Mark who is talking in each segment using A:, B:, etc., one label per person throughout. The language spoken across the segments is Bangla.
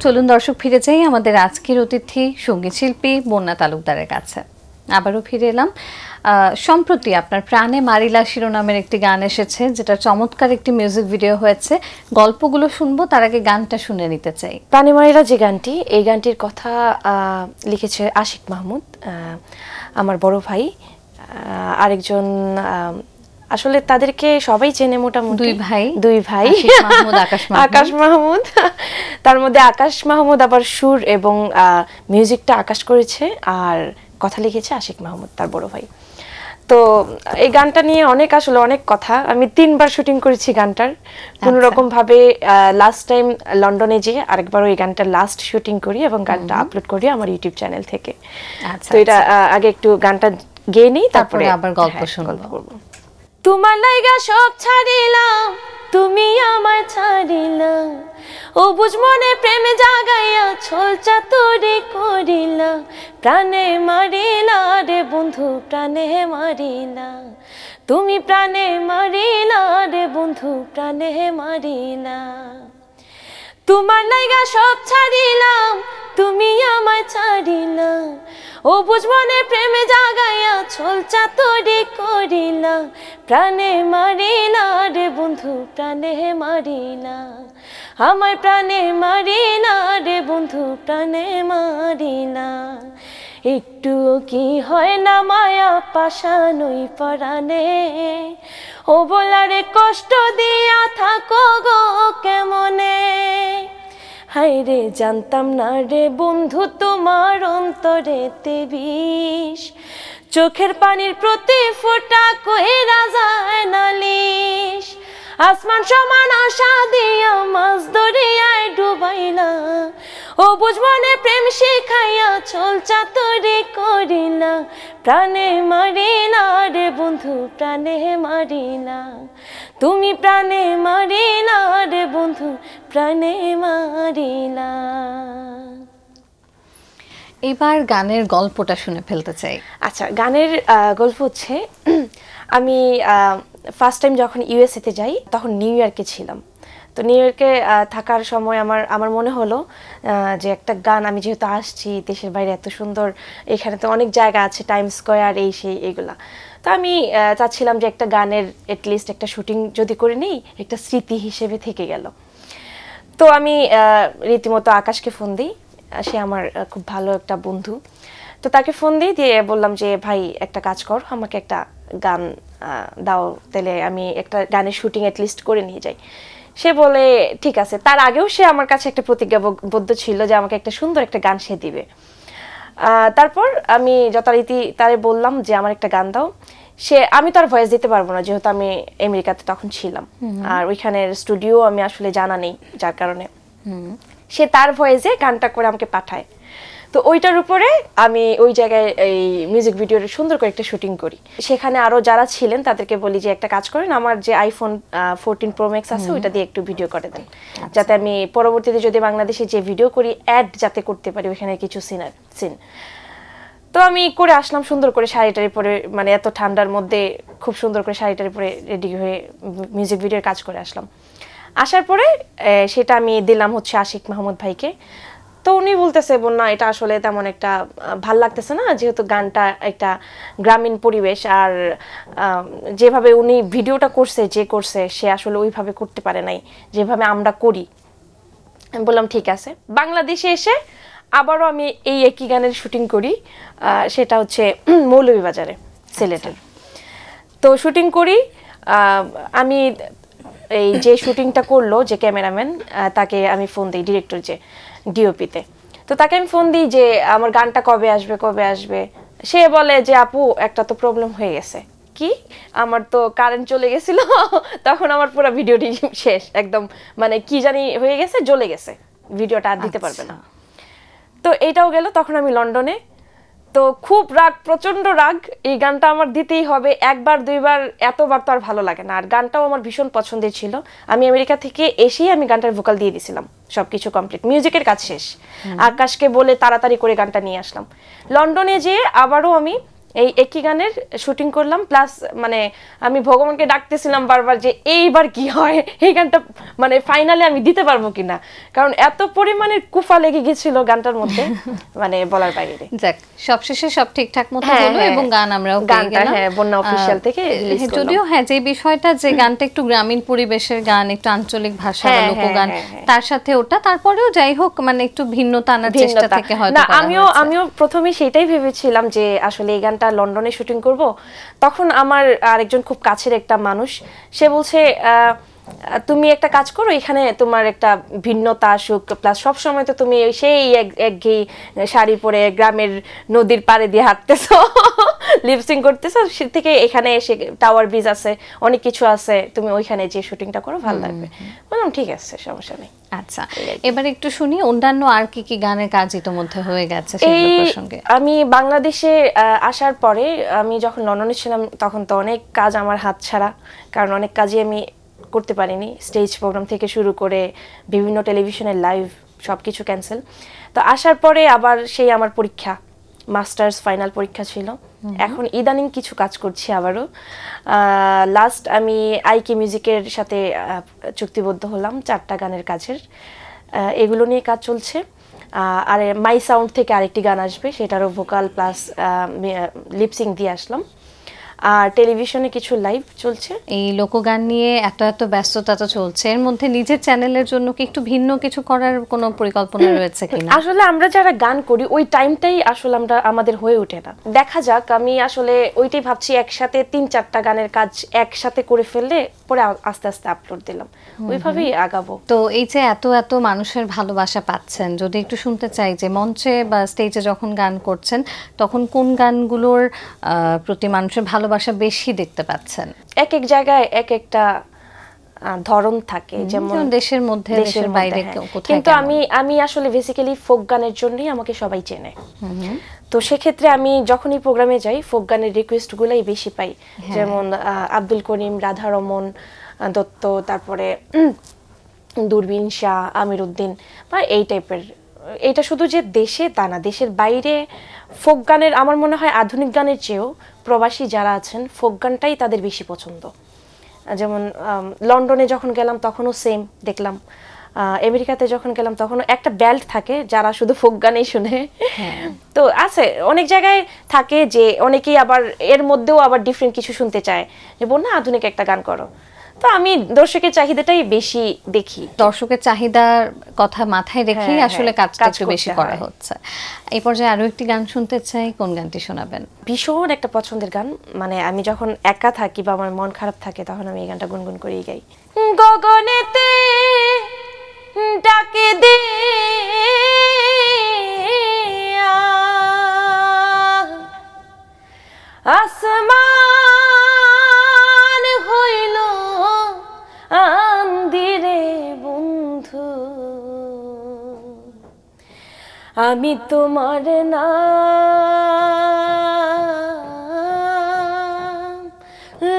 A: চলুন দর্শক ফিরে যাই আমাদের আজকের অতিথি সঙ্গীত শিল্পী বন্যা তালুকদারের কাছে। আবারও ফিরে এলাম। সম্প্রতি আপনার প্রাণে মারিলা শিরোনামের একটি গান এসেছে, যেটা চমৎকার একটি মিউজিক ভিডিও হয়েছে। গল্পগুলো শুনবো, তার আগে গানটা শুনে নিতে চাই।
B: প্রাণে মারিলা যে গানটি, এই গানটির কথা লিখেছে আশিক মাহমুদ, আমার বড় ভাই। আরেকজন আসলে তাদেরকে সবাই চেনে মোটামুটি, দুই ভাই আকাশ মাহমুদ। তার মধ্যে আকাশ মাহমুদ আবার সুর এবং মিউজিকটা আকাশ করেছে, আর কথা লিখেছে আশিক মাহমুদ, তার বড় ভাই। তো এই গানটা নিয়ে আসলে অনেক কথা। আমি 3 বার শুটিং করেছি গানটার কোন রকম ভাবে। লাস্ট টাইম লন্ডনে যেয়ে আরেকবার ওই গানটার লাস্ট শুটিং করি এবং গানটা আপলোড করি আমার ইউটিউব চ্যানেল থেকে। তো এটা আগে একটু গানটা গেয়ে নিই, তারপরে
A: আবার গল্প শুনবো।
B: তোমার লাইগা সব ছাড়িলাম, তুমি আমার ছাড়িলা, ও বুঝ মনে প্রেমে জাগাইয়া ছল চাতুরি করিলা, প্রাণে মারিলা রে বন্ধু প্রাণে মারিলা, তুমি প্রাণে মারিলা রে বন্ধু প্রাণে মারিলা। তোমার লাইগা সব ছাড়িলাম, তুমি আমায় ছাড়িলা, ও বুঝ মনে প্রেমে জাগাইয়া ছল চাতুরি করিলা, প্রাণে মারিলা রে বন্ধু প্রাণে মারিলা, আমায় প্রাণে মারিলা রে বন্ধু প্রাণে মারিলা। একটু কি হয় না মায়া পাশানুই পরাণে, ও বলারে কষ্ট দিয়া থাকো গো কেমনে, হায়রে জানতাম না রে বন্ধু তোমার অন্তরেতে বিষ, চোখের পানির প্রতি ফোঁটা কইরা যায় নালিশ, আসমান সমান আশা দিয়া মাছ দরিয়ায় ডুবাইলা, ও বুঝ মনে প্রেম শিখাইয়া ছল চাতুরি করিলা, প্রাণে মারিলা রে বন্ধু প্রাণে মারিলা, তুমি প্রাণে মারিলা রে বন্ধু প্রাণে মারিলা।
A: এবার গানের গল্পটা শুনে ফেলতে চাই।
B: আচ্ছা, গানের গল্প হচ্ছে, আমি ফার্স্ট টাইম যখন ইউএসএ তে যাই তখন নিউ ইয়র্কে ছিলাম। তো নিউ ইয়র্কে থাকার সময় আমার মনে হলো যে একটা গান, আমি যেহেতু আসছি দেশের বাইরে, এত সুন্দর এখানে তো অনেক জায়গা আছে, টাইম স্কোয়ার এই সেই এগুলা, তো আমি চাচ্ছিলাম যে একটা গানের এটলিস্ট একটা শুটিং যদি করে নিই, একটা স্মৃতি হিসেবে থেকে গেল। তো আমি রীতিমতো আকাশকে ফোন দিই, সে আমার খুব ভালো একটা বন্ধু। তো তাকে ফোন দিয়ে বললাম যে ভাই একটা কাজ কর, আমাকে একটা গান দাও, তাহলে আমি একটা গানের শুটিং এটলিস্ট করে নিয়ে যাই। সে বলে ঠিক আছে। তার আগেও সে আমার কাছে একটা প্রতিজ্ঞাবদ্ধ ছিল যে আমাকে একটা সুন্দর একটা গান সে দিবে। তারপর আমি যথারীতি তারে বললাম যে আমার একটা গান দাও। আমি তো আর ভয়েস দিতে পারবো না, যেহেতু আমি আমেরিকাতে তখন ছিলাম, আর ওইখানের স্টুডিও আমি আসলে জানা নেই, যার কারণে সে তার ভয়েসে গানটা করে আমাকে পাঠায়। তো ওইটার উপরে আমি ওই জায়গায় এই মিউজিক ভিডিওর সুন্দর করে একটা শুটিং করি। সেখানে আরো যারা ছিলেন তাদেরকে বলি যে একটা কাজ করেন, আমার যে আইফোন 14 প্রো ম্যাক্স আছে ওইটা দিয়ে একটু ভিডিও করে দেন, যাতে আমি পরবর্তীতে যদি বাংলাদেশে যে ভিডিও করি অ্যাড যাতে করতে পারি ওইখানে কিছু সিন। তো আমি করে আসলাম সুন্দর করে, শাড়িটারি পরে, মানে এত ঠান্ডার মধ্যে খুব সুন্দর করে শাড়িটারি পরে রেডি হয়ে মিউজিক ভিডিওর কাজ করে আসলাম। আসার পরে সেটা আমি দিলাম হচ্ছে আশিক মাহমুদ ভাইকে। তো উনি বলতেছে বন্যা এটা আসলে তেমন একটা ভাল লাগতেছে না, যেহেতু গানটা একটা গ্রামীণ পরিবেশ, আর যেভাবে উনি ভিডিওটা করছে সে আসলে ওইভাবে করতে পারে নাই যেভাবে আমরা করি। আমি বললাম ঠিক আছে। বাংলাদেশে এসে আবারও আমি এই একই গানের শুটিং করি, সেটা হচ্ছে মৌলভীবাজারে, সিলেটের। তো শুটিং করি আমি, এই যে শুটিংটা করলো যে ক্যামেরাম্যান, তাকে আমি ফোন দিই, ডিরেক্টর যে ডিওপিতে। তো তাকে আমি ফোন দিই যে আমার গানটা কবে আসবে। সে বলে যে আপু একটা তো প্রবলেম হয়ে গেছে। কি? আমার তো কারেন্ট চলে গেছিল, তখন আমার পুরো ভিডিওটি শেষ একদম, মানে কি জানি হয়ে গেছে, জ্বলে গেছে, ভিডিওটা আর দিতে পারবে না। তো এইটাও গেল। তখন আমি লন্ডনে, তো খুব রাগ, প্রচন্ড রাগ। এই গানটা আমার দিতেই হবে, একবার দুইবার, এতবার তো আর ভালো লাগে না। আর গানটাও আমার ভীষণ পছন্দের ছিল। আমি আমেরিকা থেকে এসেই আমি গানটার ভোকাল দিয়ে দিয়েছিলাম, সবকিছু কমপ্লিট, মিউজিকের কাজ শেষ। আকাশকে বলে তাড়াতাড়ি করে গানটা নিয়ে আসলাম। লন্ডনে যেয়ে আবারও আমি এই একই গানের শুটিং করলাম, প্লাস মানে আমি ভগবানকে ডাকতেছিলাম বারবার যে এইবার কি হয়, এই গানটা মানে ফাইনালি আমি দিতে পারবো কিনা, কারণ এত পরিমাণের কুফা লেগে গেছিল গানটার মধ্যে মানে বলার বাইরে।
A: যাক, সবশেষে সব ঠিকঠাক মতো হলো এবং গান আমরাও পেয়ে গেলাম।
B: হ্যাঁ, বন্যা অফিশিয়াল থেকে রিলিজ করলাম।
A: যদিও হ্যাঁ, যে বিষয়টা যে গানটা একটু গ্রামীণ পরিবেশের গান, একটু আঞ্চলিক ভাষা বা লোকগান, তার সাথে ওটা তারপরেও যাই হোক মানে একটু ভিন্নতা আনার চেষ্টা থেকে হয়তো
B: না, আমিও প্রথমে সেটাই ভেবেছিলাম যে আসলে এই গানটা লন্ডনে শুটিং করব। তখন আমার আরেকজন খুব কাছের একটা মানুষ, সে বলছে তুমি একটা কাজ করো, এখানে তোমার একটা ভিন্নতা আসুক, প্লাস সবসময় তো তুমি সেই একঘেয়ে শাড়ি পরে গ্রামের নদীর পাড়ে দিয়ে হাঁটতেছো, লিপসিং করতেছো, সে থেকে এখানে এসে টাওয়ার ব্রিজ আছে, অনেক কিছু আছে, তুমি ওইখানে যে শুটিংটা করো ভালো লাগবে। বললাম ঠিক আছে, সমস্যা নেই।
A: আচ্ছা, এবার একটু শুনি অন্যান্য আর কি কি গানের কাজ ইতোমধ্যে হয়ে গেছে সেগুলো প্রসঙ্গে।
B: আমি বাংলাদেশে আসার পরে আমি যখন লন্ডনে ছিলাম তখন তো অনেক কাজ আমার হাত ছাড়া, কারণ অনেক কাজই আমি করতে পারিনি, স্টেজ প্রোগ্রাম থেকে শুরু করে বিভিন্ন টেলিভিশনের লাইভ সবকিছু ক্যান্সেল। তো আসার পরে আবার সেই আমার পরীক্ষা, মাস্টার্স ফাইনাল পরীক্ষা ছিল। এখন ইদানিং কিছু কাজ করছি আবারও। লাস্ট আমি আইকি মিউজিকের সাথে চুক্তিবদ্ধ হলাম 4টা গানের কাজের, এগুলো নিয়ে কাজ চলছে। আর মাই সাউন্ড থেকে আরেকটি গান আসবে, সেটারও ভোকাল প্লাস লিপসিং দিয়ে আসলাম। আর টেলিভিশনে কিছু লাইভ চলছে।
A: এই লোকগান নিয়ে এত এত ব্যস্ততা তো চলছে, এর মধ্যে নিজের চ্যানেলের জন্য কি একটু ভিন্ন কিছু করার কোনো পরিকল্পনা রয়েছে কিনা?
B: আসলে আমরা যারা গান করি ওই টাইমটাই আসলে আমাদের হয়ে ওঠে না। দেখা যাক, আমি আসলে ওইটাই ভাবছি, একসাথে 3-4টা গানের কাজ একসাথে করে ফেললে পরে আস্তে আস্তে আপলোড দিলাম, ওইভাবেই আগাবো।
A: তো এই যে এত এত মানুষের ভালোবাসা পাচ্ছেন, যদি একটু শুনতে চাই যে মঞ্চে বা স্টেজে যখন গান করছেন তখন কোন গানগুলোর প্রতি মানুষের ভালোবাসা বেশি দেখতে পাচ্ছেন?
B: এক এক জায়গায় এক একটা ধরন থাকে, যেমন
A: দেশের মধ্যে দেশের বাইরে কোথায়।
B: কিন্তু আমি আসলে বেসিক্যালি ফোক গানের জন্যই আমাকে সবাই চেনে। তো সেক্ষেত্রে আমি যখনই প্রোগ্রামে যাই ফোক গানের রিকোয়েস্টগুলোই বেশি পাই, যেমন আব্দুল করিম, রাধারমন দত্ত, তারপরে দূরবীন শাহ, আমির উদ্দিন বা এই টাইপের। এটা শুধু যে দেশে তা না, দেশের বাইরে ফোক গানের আমার মনে হয় আধুনিক গানের চেয়েও প্রবাসী যারা আছেন ফোক গানটাই তাদের বেশি পছন্দ। যেমন লন্ডনে যখন গেলাম তখনও সেম দেখলাম, আমেরিকাতে যখন গেলাম তখনও একটা বেল্ট থাকে যারা শুধু ফোক গানেই শুনে। তো আছে অনেক জায়গায় থাকে যে অনেকেই আবার এর মধ্যেও আবার ডিফারেন্ট কিছু শুনতে চায়, যে বল না আধুনিক একটা গান করো। তো আমি দর্শকের চাহিদাটাই বেশি দেখি,
A: দর্শকের চাহিদার কথা মাথায় রেখেই আসলে কাজটা একটু বেশি করা হচ্ছে। এই পর্যায়ে আরো একটি গান শুনতে চাই, কোন গানটি শোনাবেন?
B: ভীষণ একটা পছন্দের গান, মানে আমি যখন একা থাকি বা আমার মন খারাপ থাকে তখন আমি এই গানটা গুনগুন করেই গাই। গগনেতে ডাকে দে আসমান হইল আন্দিরে বন্ধু, আমি তোমার নাম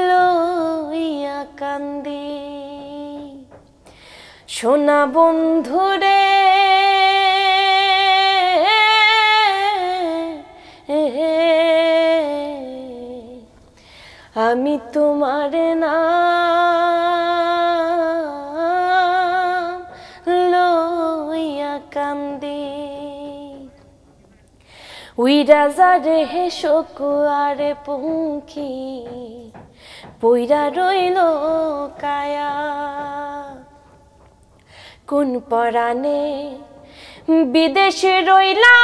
B: লইয়া কান্দি। সোনা বন্ধুরে আমি তোমার নাম লইয়া কান্দি। উইরা যারে হে শকুয়ারে পঙ্খী পইরা রইল কায়া, কোন পরাণে বিদেশে রইলা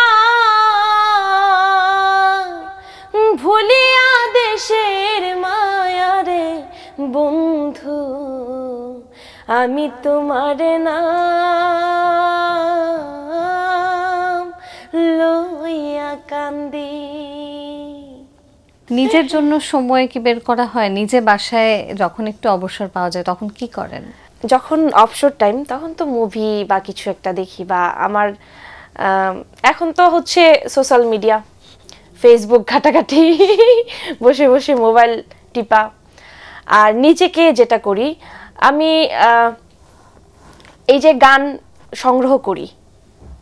B: ভুলিয়া দেশের মায়ারে বন্ধু, আমি তোমার নাম লইয়া কান্দি।
A: নিজের জন্য সময় কি বের করা হয়? নিজে বাসায় যখন একটু অবসর পাওয়া যায় তখন কি করেন?
B: যখন অবসর টাইম তখন তো মুভি বা কিছু একটা দেখি, বা আমার এখন তো হচ্ছে সোশ্যাল মিডিয়া, ফেসবুক ঘাটাঘাটি, বসে বসে মোবাইল টিপা। আর নিজেকে যেটা করি আমি এই যে গান সংগ্রহ করি,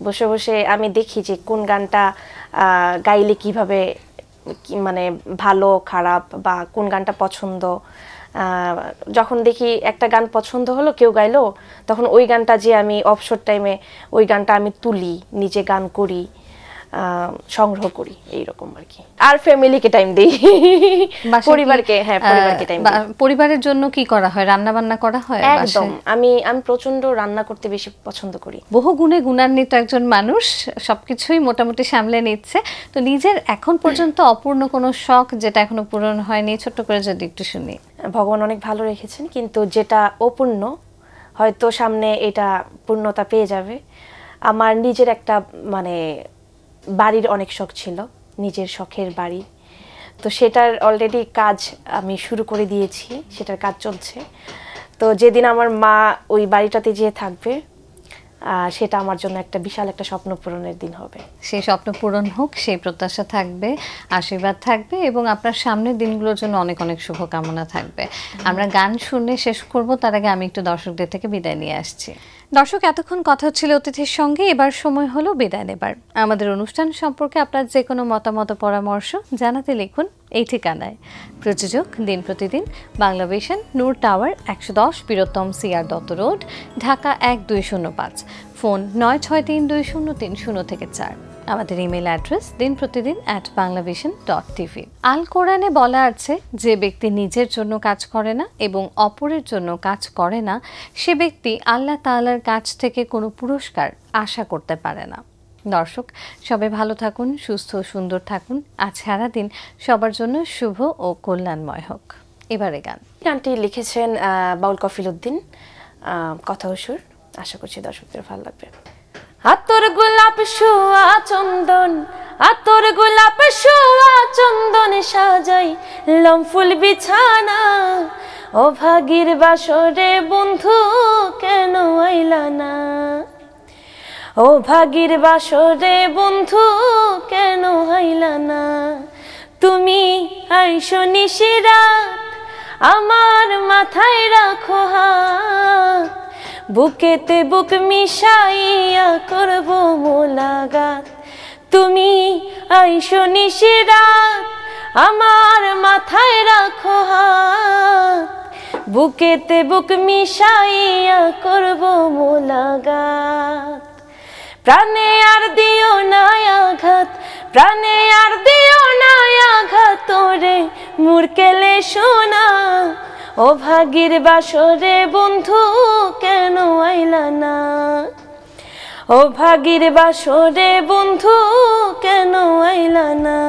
B: বসে বসে আমি দেখি যে কোন গানটা গাইলে কিভাবে মানে ভালো খারাপ বা কোন গানটা পছন্দ, যখন দেখি একটা গান পছন্দ হলো কেউ গাইলো, তখন ওই গানটা যে আমি অবসর টাইমে ওই গানটা আমি তুলি, নিজে গান করি, সংগ্রহ করি, এইরকম আর কি। আর ফ্যামিলিকে টাইম দেই, পরিবারকে, হ্যাঁ পরিবারকে টাইম দেই।
A: পরিবারের জন্য কি করা হয়? রান্না বান্না করা হয়?
B: একদম, আমি প্রচন্ড রান্না করতে বেশি পছন্দ করি।
A: বহু গুণে গুণান্বিত একজন মানুষ, সবকিছুই মোটামুটি সামলে নিচ্ছে। তো নিজের এখন পর্যন্ত অপূর্ণ কোনো শখ যেটা এখনো পূরণ হয়নি, ছোট্ট করে যদি একটু শুনি।
B: ভগবান অনেক ভালো রেখেছেন, কিন্তু যেটা অপূর্ণ হয়তো সামনে এটা পূর্ণতা পেয়ে যাবে। আমার নিজের একটা মানে বাড়ির অনেক শখ ছিল, নিজের শখের বাড়ি। তো সেটার অলরেডি কাজ আমি শুরু করে দিয়েছি, সেটার কাজ চলছে। তো যেদিন আমার মা ওই বাড়িটাতে যেয়ে থাকবে, সেটা আমার জন্য একটা বিশাল একটা স্বপ্ন পূরণের দিন হবে।
A: সেই স্বপ্ন পূরণ হোক, সেই প্রত্যাশা থাকবে, আশীর্বাদ থাকবে, এবং আপনার সামনের দিনগুলোর জন্য অনেক অনেক শুভকামনা থাকবে। আমরা গান শুনে শেষ করব, তার আগে আমি একটু দর্শকদের থেকে বিদায় নিয়ে আসছি। দর্শক, এতক্ষণ কথা হচ্ছিল অতিথির সঙ্গে, এবার সময় হলো বিদায় নেবার। আমাদের অনুষ্ঠান সম্পর্কে আপনার যে কোনো মতামত পরামর্শ জানাতে লিখুন এই ঠিকানায়। প্রযোজক দিন প্রতিদিন, Banglavision, Noor tower, 110 Bir Uttam CR Datta road, Dhaka 1205, phone 96320303-4। আমাদের ইমেল অ্যাড্রেস dinprotidin@banglavision.tv। আল কোরআনে বলা আছে, যে ব্যক্তি নিজের জন্য কাজ করে না এবং অপরের জন্য কাজ করে না, সে ব্যক্তি আল্লাহ তাআলার কাছ থেকে কোনো পুরস্কার আশা করতে পারে না। দর্শক, সবাই ভালো থাকুন, সুস্থ ও সুন্দর থাকুন। আজ সারাদিন সবার জন্য শুভ ও কল্যাণময় হোক। এবারে গানটি
B: লিখেছেন বাউল কফিল উদ্দিন, কথা ও সুর। আশা করছি দর্শকদের ভালো লাগবে। আতর গোলাপ শোয়া চন্দন, আতর গোলাপ শোয়া চন্দন, সাজাই লম ফুল বিছানা। ও ভাগীর বাসরে বন্ধু কেন আইলা না, ও ভাগীর বাসরে বন্ধু কেন আইলা না। তুমি আইসো নিশিরাত, আমার মাথায় রাখো হাত, বুকেতে বুক মিশাইয়া করব মোলাকাত। তুমি আইসো নিশিরাত, আমার মাথায় রাখো হাত, বুকেতে বুক মিশাইয়া করব মোলাকাত। প্রাণে আর দিও না আঘাত, প্রাণে আর দিও না আঘাত, তোরে মুরকেলে শোনা। ও ভাগীর বাসরে বন্ধু কেন আইলা না, ও ভাগীর বাসরে বন্ধু কেন আইলা না।